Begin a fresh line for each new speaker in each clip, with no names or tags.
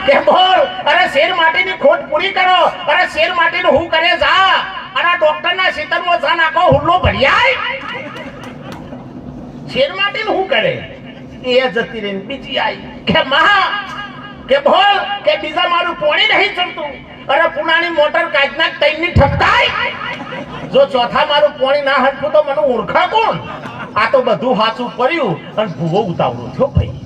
કે બોલ અરે શેર માટેની ખોટ પૂરી કરો અરે શેર માટેનું હું કરે જા અરે ડોક્ટરના સીતરમાં જા નાખો હુલ્લો ભર્યાય શેર માટેનું હું કરે એ જતી રહીને બીજી આવી કે માં કે બોલ કે બીજા મારું પોણી નહીં ચડતું અરે પુનાની મોટર કાચના તૈનની ઠપકાય જો ચોથા મારું પોણી ના હટતું તો મને ઓળખા કોણ આ તો બધું હાચું પડ્યું અને ભૂવો ઉતાવળો થયો ભાઈ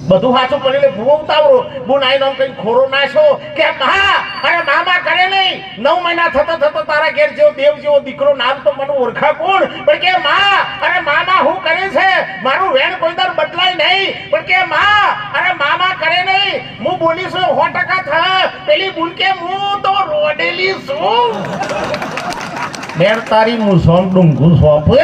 બધું હાચું પડ્યું ભૂવો ઉતાવળો બુનાઈ નામ કઈ ખોરો નાશો કે હા અરે મામા કરે નહીં 9 મહિના થતો તારા ઘેર જેવો દેવ જેવો દીકરો નામ તો મને ઓળખા કોણ પણ કે માં અરે મામા હું કરે છે મારું વેણ કોઈ દર બદલાય નહીં પણ કે માં અરે મામા કરે નહીં હું બોલીશું 100% થા પેલી બુન કે હું તો રોડેલી છું મેર તારી મુસોમ ડુંગુ સોપે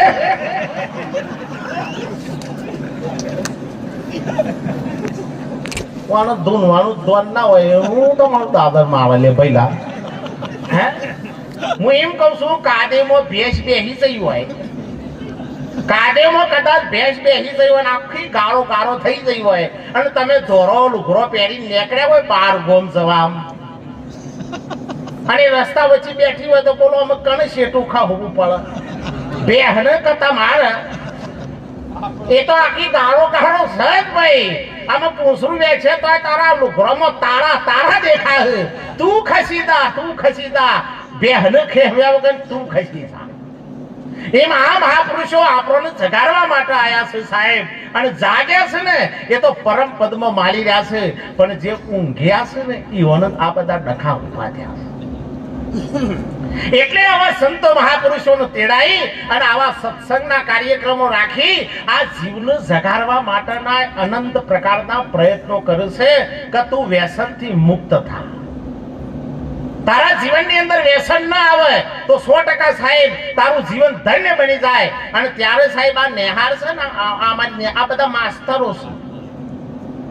વાનો ધૂનવાનું ધોન ના હોય હું તો મારું દાદર માં આવે લે પહેલા હે હું એમ કહું છું કાદેમાં ભેંસ બેહી જઈ હોય કાદેમાં કદાચ ભેંસ બેહી જઈ હોય આખી ગાળો ગાળો થઈ જઈ હોય અને તમે ધોરો લુગરો પહેરી નીકળ્યા હોય બાર ગોમ જવા અને રસ્તા વચ્ચે બેઠી હોય તો બોલો અમે કણ શેઠું ખાવું પડે બેહને કતા મારે એ તો આખી ગાળો ગાળો સજ ભાઈ આમાં પૂછરું વેચે તો તારા લુગરોમાં તારા દેખાય તું ખસીદા બેહને ખેવ્યા વગર તું ખસીદા એમ આ મહાપુરુષો આપણને જગાડવા માટે આયા છે સાહેબ અને જાગ્યા છે ને એ તો પરમ પદમાં માલી રહ્યા છે પણ જે ઊંઘ્યા છે ને ઈઓને આ બધા ડખા ઉભા થયા એટલે આવા સંતો મહાપુરુષોને તેડાઈ અને આવા સત્સંગના કાર્યક્રમો રાખી આ જીવને જગાડવા માટેના અનંત પ્રકારના પ્રયત્નો કરે છે કે તું વ્યસનથી મુક્ત થા તારા જીવનની અંદર વ્યસન ના આવે તો 100% સાહેબ તારું જીવન ધન્ય બની જાય અને ત્યારે સાહેબ આ નેહાર છે ને આ બધા માસ્તરો છે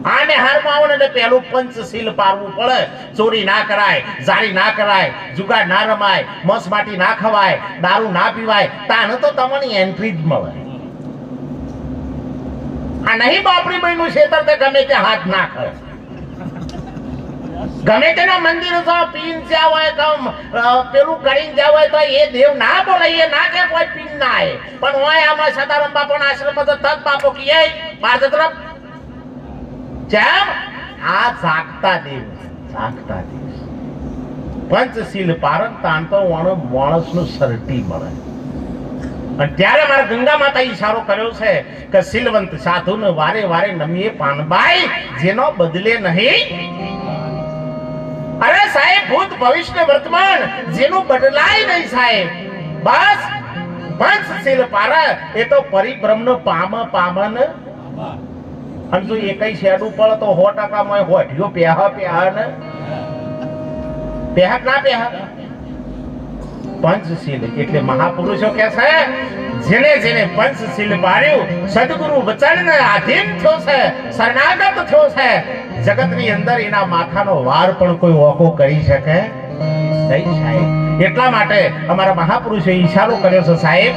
આ નેહારમાં આવો ને એટલે પહેલું પંચશીલ પારવું પડે ચોરી ના કરાય જારી ના કરાય જુગાર ના રમાય મસ માટી ના ખવાય દારૂ ના પીવાય તાને તો તમને એન્ટ્રી જ મળે આ નહીં બાપરી બહેનું છેતર તે ગમે તે હાથ ના કરે ગમે તેના મંદિર તો પીન જ્યાં હોય કમ પેલું કરીને જ્યાં હોય તો એ દેવ ના બોલે એ ના કે કોઈ પીન ના આવે પણ હોય આમાં સદારામ બાપુના આશ્રમમાં તો તત બાપો કીએ બાર તરફ જેમ આ જાગતા દેવ પંચશીલ પારક તાન તો માણસનું સરટી મળે અને ત્યારે મારા ગંગા માતા ઈશારો કર્યો છે કે શીલવંત સાધુને વારે વારે નમીએ પાનબાઈ જેનો બદલે નહીં અરે સાહેબ ભૂત ભવિષ્ય વર્તમાન જેનું બદલાય નહીં સાહેબ બસ પંચશીલ પારક એ તો પરિભ્રમનો પામન અને જો એકઈ શેડું પડે તો 100% માં હોઠિયો પેહા ને પેહા ના પેહા પંચશીલ એટલે મહાપુરુષો કે છે જેને પંચશીલ પાડ્યું સદગુરુ વચનને આધીન થયો છે શરણાગત થયો છે જગતની અંદર એના માથાનો વાર પણ કોઈ ઓકો કરી શકે નહીં સાહેબ એટલા માટે અમારા મહાપુરુષે ઈશારો કર્યો છે સાહેબ